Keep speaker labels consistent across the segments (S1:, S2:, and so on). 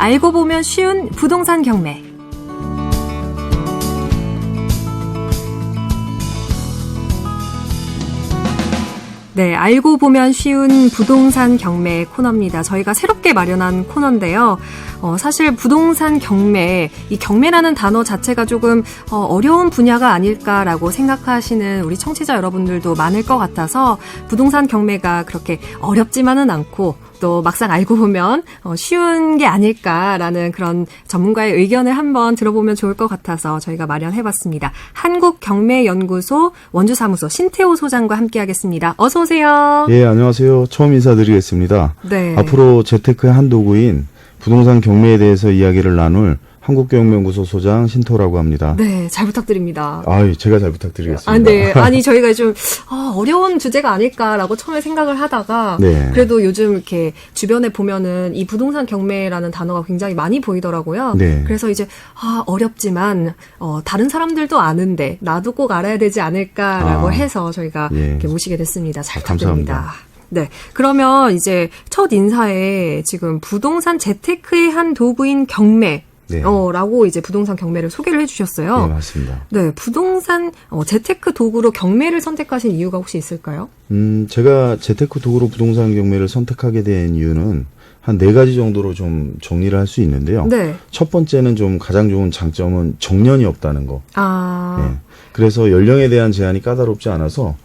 S1: 알고 보면 쉬운 부동산 경매. 네, 알고 보면 쉬운 부동산 경매 코너입니다. 저희가 새롭게 마련한 코너인데요. 사실 부동산 경매, 이 경매라는 단어 자체가 조금 어려운 분야가 아닐까라고 생각하시는 우리 청취자 여러분들도 많을 것 같아서 부동산 경매가 그렇게 어렵지만은 않고 또 막상 알고 보면 쉬운 게 아닐까라는 그런 전문가의 의견을 한번 들어보면 좋을 것 같아서 저희가 마련해봤습니다. 한국경매연구소 원주사무소 신태호 소장과 함께하겠습니다. 어서 오세요.
S2: 예, 안녕하세요. 처음 인사드리겠습니다.
S1: 네.
S2: 앞으로 재테크의 한 도구인 부동산 경매에 대해서 이야기를 나눌 한국경매연구소 소장 신태호라고 합니다.
S1: 네, 잘 부탁드립니다.
S2: 제가 잘 부탁드리겠습니다.
S1: 네. 아니, 저희가 좀, 어려운 주제가 아닐까라고 처음에 생각을 하다가,
S2: 네.
S1: 그래도 요즘 이렇게 주변에 보면은 이 부동산 경매라는 단어가 굉장히 많이 보이더라고요.
S2: 네.
S1: 그래서 이제, 어렵지만, 다른 사람들도 아는데, 나도 꼭 알아야 되지 않을까라고 해서 저희가
S2: 예.
S1: 이렇게 모시게 됐습니다. 잘 부탁드립니다.
S2: 감사합니다.
S1: 네. 그러면 이제 첫 인사에 지금 부동산 재테크의 한 도구인 경매,
S2: 네.
S1: 라고 이제 부동산 경매를 소개를 해주셨어요.
S2: 네, 맞습니다.
S1: 네, 부동산 재테크 도구로 경매를 선택하신 이유가 혹시 있을까요?
S2: 제가 재테크 도구로 부동산 경매를 선택하게 된 이유는 한 4가지 정도로 좀 정리를 할 수 있는데요.
S1: 네.
S2: 첫 번째는 좀 가장 좋은 장점은 정년이 없다는 거.
S1: 네.
S2: 그래서 연령에 대한 제한이 까다롭지 않아서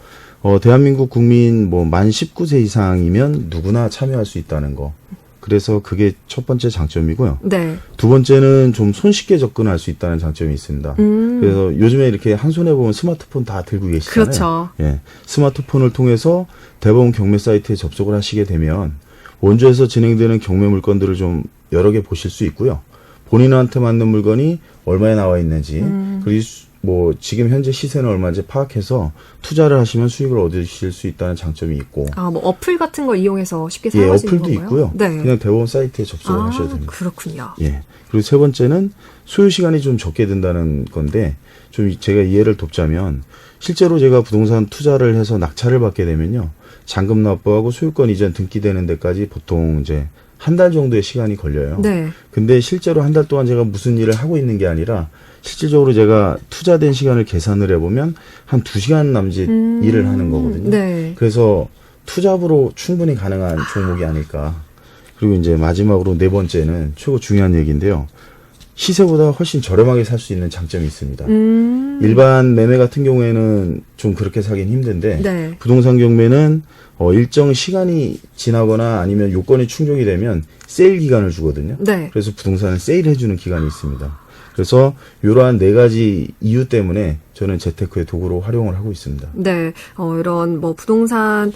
S2: 대한민국 국민 만 19세 이상이면 누구나 참여할 수 있다는 거. 그래서 그게 첫 번째 장점이고요.
S1: 네.
S2: 두 번째는 좀 손쉽게 접근할 수 있다는 장점이 있습니다. 그래서 요즘에 이렇게 한 손에 보면 스마트폰 다 들고 계시잖아요.
S1: 그렇죠.
S2: 예, 스마트폰을 통해서 대법원 경매 사이트에 접속을 하시게 되면 원주에서 진행되는 경매 물건들을 좀 여러 개 보실 수 있고요. 본인한테 맞는 물건이 얼마에 나와 있는지, 그리고 지금 현재 시세는 얼마인지 파악해서 투자를 하시면 수익을 얻으실 수 있다는 장점이 있고.
S1: 어플 같은 걸 이용해서 쉽게
S2: 예,
S1: 사용할 수 있는
S2: 어플도
S1: 건가요?
S2: 있고요.
S1: 네.
S2: 그냥 대법원 사이트에 접속을 하셔야 됩니다.
S1: 그렇군요.
S2: 예. 그리고 세 번째는 소요 시간이 좀 적게 든다는 건데, 좀 제가 이해를 돕자면, 실제로 제가 부동산 투자를 해서 낙찰을 받게 되면요, 잔금 납부하고 소유권 이전 등기되는 데까지 보통 이제 한 달 정도의 시간이 걸려요.
S1: 네.
S2: 근데 실제로 한 달 동안 제가 무슨 일을 하고 있는 게 아니라, 실질적으로 제가 투자된 시간을 계산을 해보면 한 2시간 남짓 일을 하는 거거든요.
S1: 네.
S2: 그래서 투잡으로 충분히 가능한 종목이 아닐까. 그리고 이제 마지막으로 4번째는 최고 중요한 얘기인데요. 시세보다 훨씬 저렴하게 살 수 있는 장점이 있습니다. 일반 매매 같은 경우에는 좀 그렇게 사긴 힘든데,
S1: 네.
S2: 부동산 경매는 일정 시간이 지나거나 아니면 요건이 충족이 되면 세일 기간을 주거든요.
S1: 네.
S2: 그래서 부동산을 세일해주는 기간이 있습니다. 그래서 이러한 4가지 이유 때문에 저는 재테크의 도구로 활용을 하고 있습니다.
S1: 네, 이런 부동산을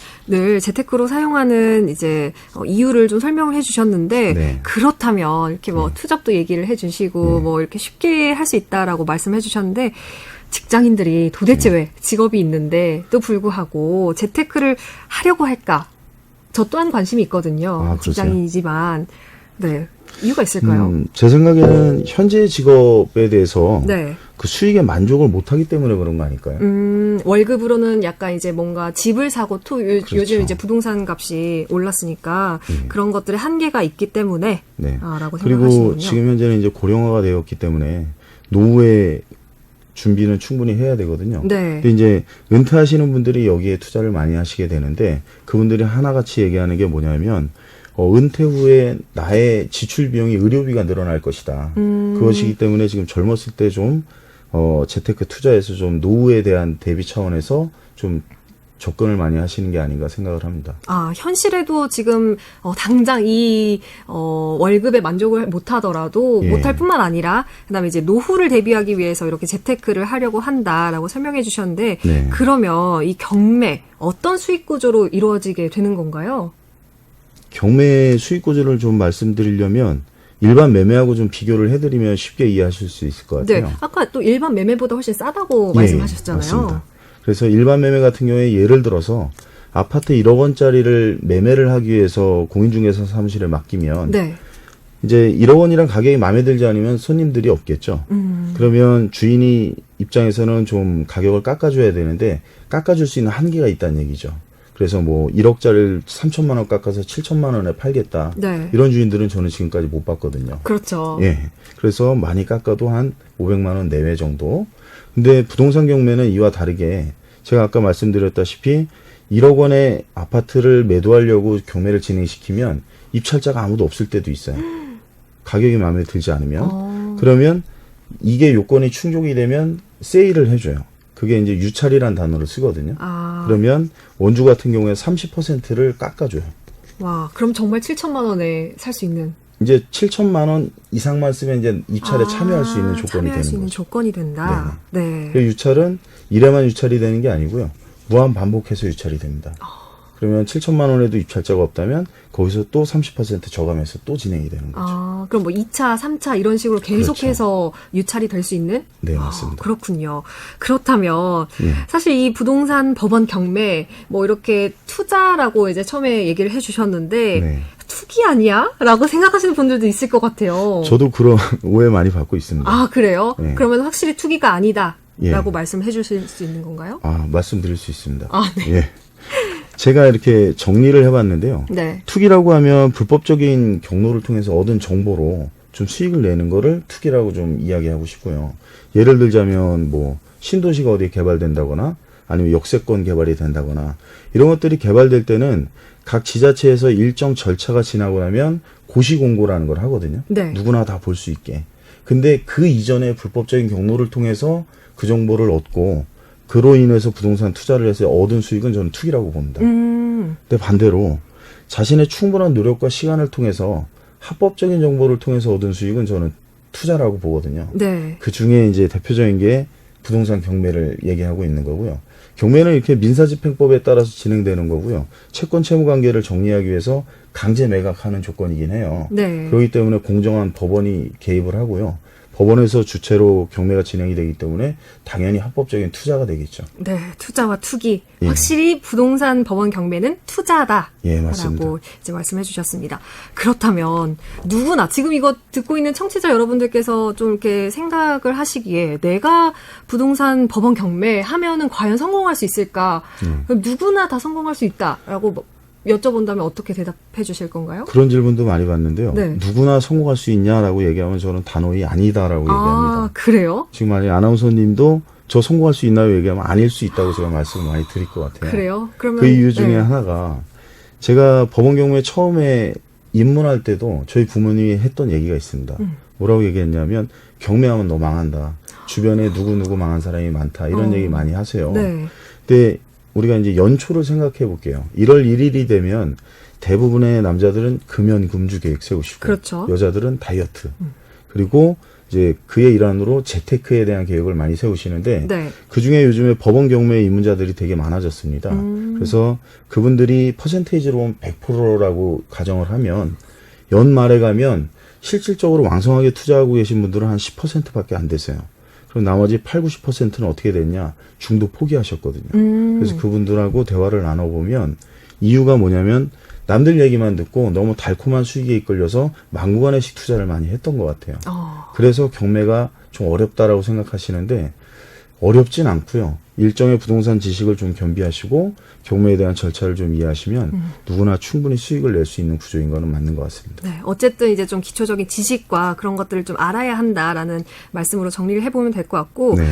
S1: 재테크로 사용하는 이제 이유를 좀 설명을 해주셨는데
S2: 네.
S1: 그렇다면 이렇게 투잡도 얘기를 해주시고 이렇게 쉽게 할 수 있다라고 말씀해주셨는데 직장인들이 도대체 왜 직업이 있는데 또 불구하고 재테크를 하려고 할까? 저 또한 관심이 있거든요. 직장인이지만 네. 이유가 있을까요?
S2: 제 생각에는 현재 직업에 대해서
S1: 네.
S2: 그 수익에 만족을 못하기 때문에 그런 거 아닐까요?
S1: 월급으로는 약간 이제 뭔가 집을 사고
S2: 그렇죠.
S1: 요즘 이제 부동산 값이 올랐으니까 그런 것들의 한계가 있기 때문에 라고 생각하시는군요.
S2: 그리고 지금 현재는 이제 고령화가 되었기 때문에 노후에 준비는 충분히 해야 되거든요.
S1: 네.
S2: 근데 이제 은퇴하시는 분들이 여기에 투자를 많이 하시게 되는데 그분들이 하나같이 얘기하는 게 뭐냐면 은퇴 후에 나의 지출 비용이 의료비가 늘어날 것이다. 그것이기 때문에 지금 젊었을 때 좀 재테크 투자에서 좀 노후에 대한 대비 차원에서 좀 접근을 많이 하시는 게 아닌가 생각을 합니다.
S1: 현실에도 지금 당장 이 월급에 만족을 못하더라도 못할 뿐만 아니라 그다음에 이제 노후를 대비하기 위해서 이렇게 재테크를 하려고 한다라고 설명해 주셨는데
S2: 네.
S1: 그러면 이 경매 어떤 수익 구조로 이루어지게 되는 건가요?
S2: 경매 수익 구조를 좀 말씀드리려면 일반 매매하고 좀 비교를 해드리면 쉽게 이해하실 수 있을 것 같아요.
S1: 네, 아까 또 일반 매매보다 훨씬 싸다고 말씀하셨잖아요.
S2: 맞습니다. 그래서 일반 매매 같은 경우에 예를 들어서 아파트 1억 원짜리를 매매를 하기 위해서 공인중개사 사무실에 맡기면 이제 1억 원이란 가격이 마음에 들지 않으면 손님들이 없겠죠. 그러면 주인이 입장에서는 좀 가격을 깎아줘야 되는데 깎아줄 수 있는 한계가 있다는 얘기죠. 그래서 뭐 1억짜리를 3천만 원 깎아서 7천만 원에 팔겠다.
S1: 네.
S2: 이런 주인들은 저는 지금까지 못 봤거든요.
S1: 그렇죠.
S2: 예. 그래서 많이 깎아도 한 500만 원 내외 정도. 근데 부동산 경매는 이와 다르게 제가 아까 말씀드렸다시피 1억 원의 아파트를 매도하려고 경매를 진행시키면 입찰자가 아무도 없을 때도 있어요. 가격이 마음에 들지 않으면. 그러면 이게 요건이 충족이 되면 세일을 해줘요. 그게 이제 유찰이란 단어를 쓰거든요. 그러면 원주 같은 경우에 30%를 깎아줘요.
S1: 와, 그럼 정말 7천만 원에 살 수 있는.
S2: 이제 7천만 원 이상만 쓰면 이제 입찰에 참여할 수 있는 조건이
S1: 참여할
S2: 되는
S1: 수 있는
S2: 거죠.
S1: 조건이 된다. 네.
S2: 그 유찰은 이래만 유찰이 되는 게 아니고요. 무한 반복해서 유찰이 됩니다. 그러면 7천만 원에도 입찰자가 없다면 거기서 또 30% 저감해서 또 진행이 되는 거죠.
S1: 그럼 뭐 2차, 3차 이런 식으로 계속해서 유찰이 될 수 있는?
S2: 네, 맞습니다.
S1: 그렇군요. 그렇다면
S2: 예.
S1: 사실 이 부동산 법원 경매 뭐 이렇게 투자라고 이제 처음에 얘기를 해주셨는데
S2: 네.
S1: 투기 아니야? 라고 생각하시는 분들도 있을 것 같아요.
S2: 저도 그런 오해 많이 받고 있습니다.
S1: 아, 그래요?
S2: 네.
S1: 그러면 확실히 투기가 아니다.
S2: 예.
S1: 라고 말씀해 주실 수 있는 건가요?
S2: 말씀드릴 수 있습니다.
S1: 네.
S2: 예. 제가 이렇게 정리를 해봤는데요.
S1: 네.
S2: 투기라고 하면 불법적인 경로를 통해서 얻은 정보로 좀 수익을 내는 거를 투기라고 좀 이야기하고 싶고요. 예를 들자면 뭐 신도시가 어디에 개발된다거나 아니면 역세권 개발이 된다거나 이런 것들이 개발될 때는 각 지자체에서 일정 절차가 지나고 나면 고시공고라는 걸 하거든요.
S1: 네.
S2: 누구나 다 볼 수 있게. 근데 그 이전에 불법적인 경로를 통해서 그 정보를 얻고 그로 인해서 부동산 투자를 해서 얻은 수익은 저는 투기라고 봅니다. 근데 반대로 자신의 충분한 노력과 시간을 통해서 합법적인 정보를 통해서 얻은 수익은 저는 투자라고 보거든요.
S1: 네.
S2: 그 중에 이제 대표적인 게 부동산 경매를 얘기하고 있는 거고요. 경매는 이렇게 민사집행법에 따라서 진행되는 거고요. 채권 채무 관계를 정리하기 위해서 강제 매각하는 조건이긴 해요.
S1: 네.
S2: 그렇기 때문에 공정한 법원이 개입을 하고요. 법원에서 주체로 경매가 진행이 되기 때문에 당연히 합법적인 투자가 되겠죠.
S1: 네, 투자와 투기.
S2: 예.
S1: 확실히 부동산 법원 경매는 투자다.
S2: 예, 맞습니다.
S1: 라고 이제 말씀해 주셨습니다. 그렇다면 누구나 지금 이거 듣고 있는 청취자 여러분들께서 좀 이렇게 생각을 하시기에 내가 부동산 법원 경매 하면은 과연 성공할 수 있을까? 그럼 누구나 다 성공할 수 있다라고 여쭤본다면 어떻게 대답해 주실 건가요?
S2: 그런 질문도 많이 받는데요.
S1: 네.
S2: 누구나 성공할 수 있냐라고 얘기하면 저는 단호히 아니다라고 얘기합니다.
S1: 그래요?
S2: 지금 만약에 아나운서님도 저 성공할 수 있나요? 얘기하면 아닐 수 있다고 제가 말씀을 많이 드릴 것 같아요.
S1: 그래요? 그러면
S2: 그 이유 중에
S1: 네.
S2: 하나가 제가 법원 경우에 처음에 입문할 때도 저희 부모님이 했던 얘기가 있습니다. 뭐라고 얘기했냐면 경매하면 너 망한다. 주변에 누구 망한 사람이 많다. 이런 얘기 많이 하세요.
S1: 네.
S2: 근데 우리가 이제 연초를 생각해 볼게요. 1월 1일이 되면 대부분의 남자들은 금연 금주 계획 세우시고
S1: 그렇죠.
S2: 여자들은 다이어트 그리고 이제 그의 일환으로 재테크에 대한 계획을 많이 세우시는데
S1: 네.
S2: 그중에 요즘에 법원 경매 입문자들이 되게 많아졌습니다. 그래서 그분들이 퍼센테이지로 보면 100%라고 가정을 하면 연말에 가면 실질적으로 왕성하게 투자하고 계신 분들은 한 10%밖에 안 되세요. 그럼 나머지 8, 90%는 어떻게 됐냐? 중도 포기하셨거든요. 그래서 그분들하고 대화를 나눠보면 이유가 뭐냐면 남들 얘기만 듣고 너무 달콤한 수익에 이끌려서 막무가내식 투자를 많이 했던 것 같아요. 그래서 경매가 좀 어렵다라고 생각하시는데 어렵진 않고요. 일정의 부동산 지식을 좀 겸비하시고 경매에 대한 절차를 좀 이해하시면 누구나 충분히 수익을 낼 수 있는 구조인 거는 맞는 것 같습니다.
S1: 네, 어쨌든 이제 좀 기초적인 지식과 그런 것들을 좀 알아야 한다라는 말씀으로 정리를 해보면 될 것 같고,
S2: 네.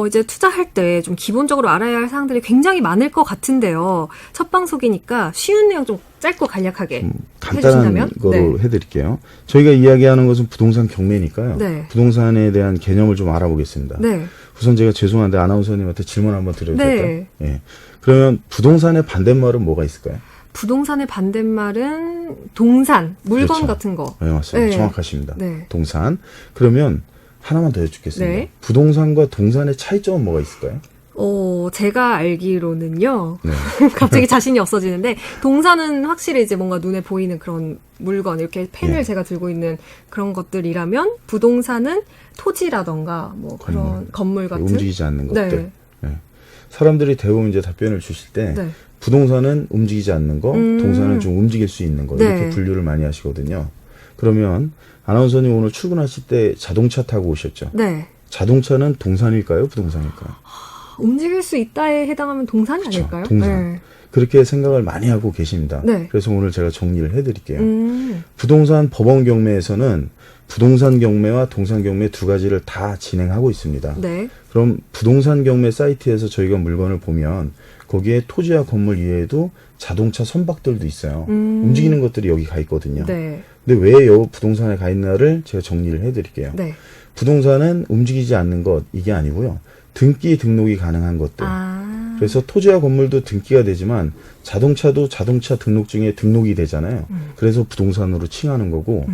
S1: 이제 투자할 때 좀 기본적으로 알아야 할 사항들이 굉장히 많을 것 같은데요. 첫 방송이니까 쉬운 내용 좀 짧고 간략하게
S2: 간단한
S1: 해주신다면?
S2: 거로
S1: 네.
S2: 해드릴게요. 저희가 이야기하는 것은 부동산 경매니까요.
S1: 네.
S2: 부동산에 대한 개념을 좀 알아보겠습니다.
S1: 네.
S2: 우선 제가 죄송한데 아나운서님한테 질문 한번 드려도
S1: 네.
S2: 될까요? 예. 그러면 부동산의 반대말은 뭐가 있을까요?
S1: 부동산의 반대말은 동산, 물건
S2: 그렇죠.
S1: 같은 거.
S2: 네, 맞습니다.
S1: 네.
S2: 정확하십니다.
S1: 네.
S2: 동산. 그러면 하나만 더 여쭙겠습니다.
S1: 네.
S2: 부동산과 동산의 차이점은 뭐가 있을까요?
S1: 제가 알기로는요.
S2: 네.
S1: 갑자기 자신이 없어지는데 동산은 확실히 이제 뭔가 눈에 보이는 그런 물건 이렇게 펜을
S2: 네.
S1: 제가 들고 있는 그런 것들이라면 부동산은 토지라던가 뭐 그런 건물 같은
S2: 움직이지 않는 것들.
S1: 네.
S2: 네. 사람들이 대부분 이제 답변을 주실 때
S1: 네.
S2: 부동산은 움직이지 않는 거, 동산은 좀 움직일 수 있는 거 이렇게
S1: 네.
S2: 분류를 많이 하시거든요. 그러면 아나운서님 오늘 출근하실 때 자동차 타고 오셨죠?
S1: 네.
S2: 자동차는 동산일까요? 부동산일까요?
S1: 움직일 수 있다에 해당하면 동산이
S2: 그렇죠.
S1: 아닐까요?
S2: 동산.
S1: 네.
S2: 그렇게 생각을 많이 하고 계십니다.
S1: 네.
S2: 그래서 오늘 제가 정리를 해드릴게요. 부동산 법원 경매에서는 부동산 경매와 동산 경매 두 가지를 다 진행하고 있습니다.
S1: 네.
S2: 그럼 부동산 경매 사이트에서 저희가 물건을 보면 거기에 토지와 건물 이외에도 자동차 선박들도 있어요. 움직이는 것들이 여기 가 있거든요.
S1: 네.
S2: 근데 왜 여 부동산에 가 있나를 제가 정리를 해드릴게요.
S1: 네.
S2: 부동산은 움직이지 않는 것 이게 아니고요. 등기 등록이 가능한 것들. 그래서 토지와 건물도 등기가 되지만 자동차도 자동차 등록증에 등록이 되잖아요. 그래서 부동산으로 칭하는 거고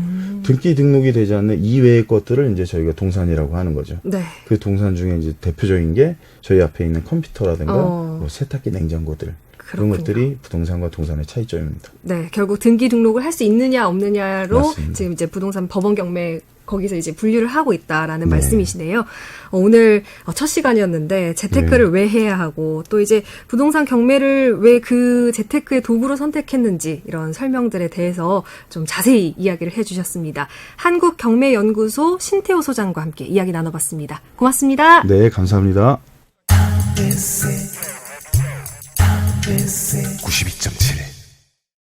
S2: 등기 등록이 되지 않는 이외의 것들을 이제 저희가 동산이라고 하는 거죠.
S1: 네.
S2: 그 동산 중에 이제 대표적인 게 저희 앞에 있는 컴퓨터라든가 뭐 세탁기, 냉장고들 그런
S1: 그렇군요.
S2: 것들이 부동산과 동산의 차이점입니다.
S1: 네, 결국 등기 등록을 할 수 있느냐 없느냐로
S2: 맞습니다.
S1: 지금 이제 부동산 법원 경매 거기서 이제 분류를 하고 있다라는
S2: 네.
S1: 말씀이시네요. 오늘 첫 시간이었는데 재테크를 왜 해야 하고 또 이제 부동산 경매를 왜 그 재테크의 도구로 선택했는지 이런 설명들에 대해서 좀 자세히 이야기를 해주셨습니다. 한국경매연구소 신태호 소장과 함께 이야기 나눠봤습니다. 고맙습니다.
S2: 네, 감사합니다.
S3: 92.7